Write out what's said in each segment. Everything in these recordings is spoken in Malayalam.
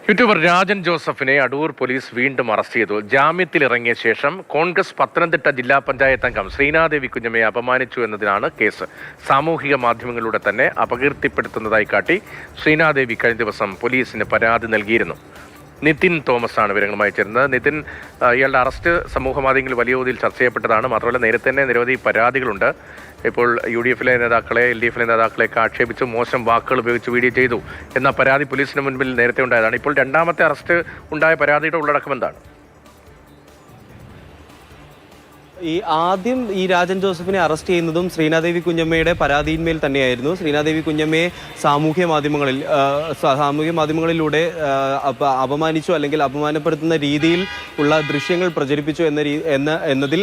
യൂട്യൂബർ രാജൻ ജോസഫിനെ അടൂർ പോലീസ് വീണ്ടും അറസ്റ്റ് ചെയ്തു. ജാമ്യത്തിലിറങ്ങിയ ശേഷം കോൺഗ്രസ് പത്തനംതിട്ട ജില്ലാ പഞ്ചായത്ത് അംഗം ശ്രീനാദേവി കുഞ്ഞമ്മയെ അപമാനിച്ചു എന്നതിനാണ് കേസ്. സാമൂഹിക മാധ്യമങ്ങളിലൂടെ തന്നെ അപകീർത്തിപ്പെടുത്തുന്നതായി കാട്ടി ശ്രീനാദേവി കഴിഞ്ഞ ദിവസം പോലീസിന് പരാതി നൽകിയിരുന്നു. നിതിൻ തോമസ് ആണ് വിവരങ്ങളുമായി ചേരുന്നത്. നിതിൻ, ഇയാളുടെ അറസ്റ്റ് സമൂഹ മാധ്യമങ്ങളിൽ വലിയ തോതിൽ ചർച്ച ചെയ്യപ്പെട്ടതാണ്. മാത്രമല്ല നേരത്തെ തന്നെ നിരവധി പരാതികളുണ്ട്. ഇപ്പോൾ UDF-ലെ നേതാക്കളെ LDF-ലെ നേതാക്കളെയൊക്കെ ആക്ഷേപിച്ച് മോശം വാക്കുകൾ ഉപയോഗിച്ച് വീഡിയോ ചെയ്തു എന്ന പരാതി പോലീസിന് മുൻപിൽ നേരത്തെ ഉണ്ടായതാണ്. ഇപ്പോൾ രണ്ടാമത്തെ അറസ്റ്റ് ഉണ്ടായ പരാതിയുടെ ഉള്ളടക്കം എന്താണ്? ആദ്യം രാജൻ ജോസഫിനെ അറസ്റ്റ് ചെയ്യുന്നതും ശ്രീനാദേവി കുഞ്ഞമ്മയുടെ പരാതിയിന്മേൽ തന്നെയായിരുന്നു. ശ്രീനാദേവി കുഞ്ഞമ്മയെ സാമൂഹ്യ മാധ്യമങ്ങളിലൂടെ അപമാനിച്ചു അല്ലെങ്കിൽ അപമാനപ്പെടുത്തുന്ന രീതിയിൽ ഉള്ള ദൃശ്യങ്ങൾ പ്രചരിപ്പിച്ചു എന്നതിൽ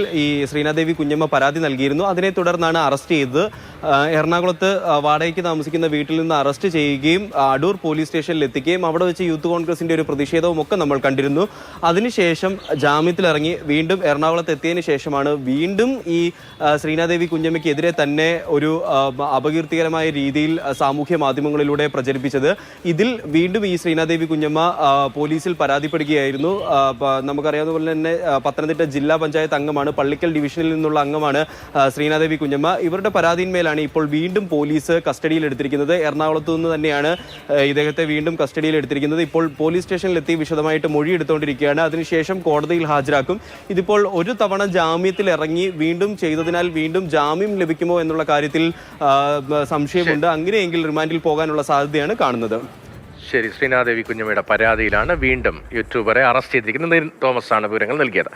ശ്രീനാദേവി കുഞ്ഞമ്മ പരാതി നൽകിയിരുന്നു. അതിനെ തുടർന്നാണ് അറസ്റ്റ് ചെയ്തത്. എറണാകുളത്ത് വാടകയ്ക്ക് താമസിക്കുന്ന വീട്ടിൽ നിന്ന് അറസ്റ്റ് ചെയ്യുകയും അടൂർ പോലീസ് സ്റ്റേഷനിൽ എത്തിക്കുകയും അവിടെ വെച്ച് യൂത്ത് കോൺഗ്രസിന്റെ ഒരു പ്രതിഷേധവും ഒക്കെ നമ്മൾ കണ്ടിരുന്നു. അതിനുശേഷം ജാമ്യത്തിലിറങ്ങി വീണ്ടും എറണാകുളത്ത് എത്തിയതിനു ശേഷമാണ് വീണ്ടും ശ്രീനാദേവി കുഞ്ഞമ്മയ്ക്കെതിരെ തന്നെ ഒരു അപകീർത്തികരമായ രീതിയിൽ സാമൂഹ്യ മാധ്യമങ്ങളിലൂടെ പ്രചരിപ്പിച്ചത്. ഇതിൽ വീണ്ടും ശ്രീനാദേവി കുഞ്ഞമ്മ പോലീസിൽ പരാതിപ്പെടുകയായിരുന്നു. നമുക്കറിയാവുന്ന പോലെ തന്നെ പത്തനംതിട്ട ജില്ലാ പഞ്ചായത്ത് അംഗമാണ്, പള്ളിക്കൽ ഡിവിഷനിൽ നിന്നുള്ള അംഗമാണ് ശ്രീനാദേവി കുഞ്ഞമ്മ. ഇവരുടെ പരാതിയിന്മേലാണ് ഇപ്പോൾ വീണ്ടും പോലീസ് കസ്റ്റഡിയിൽ എടുത്തിരിക്കുന്നത്. എറണാകുളത്തു നിന്ന് തന്നെയാണ് ഇദ്ദേഹത്തെ വീണ്ടും കസ്റ്റഡിയിൽ എടുത്തിരിക്കുന്നത്. ഇപ്പോൾ പോലീസ് സ്റ്റേഷനിൽ എത്തി വിശദമായിട്ട് മൊഴി എടുത്തുകൊണ്ടിരിക്കുകയാണ്. അതിനുശേഷം കോടതിയിൽ ഹാജരാക്കും. ഇതിപ്പോൾ ഒരു തവണ ജാമ്യത്തിൽ ഇറങ്ങി വീണ്ടും ചെയ്തതിനാൽ വീണ്ടും ജാമ്യം ലഭിക്കുമോ എന്നുള്ള കാര്യത്തിൽ സംശയമുണ്ട്. അങ്ങനെയെങ്കിൽ റിമാൻഡിൽ പോകാനുള്ള സാധ്യതയാണ് കാണുന്നത്. ശരി, ശ്രീനാദേവി കുഞ്ഞമ്മയുടെ പരാതിയിലാണ് വീണ്ടും യൂട്യൂബറെ അറസ്റ്റ് ചെയ്തിരിക്കുന്നത്. തോമസ് ആണ് വിവരങ്ങൾ നൽകിയത്.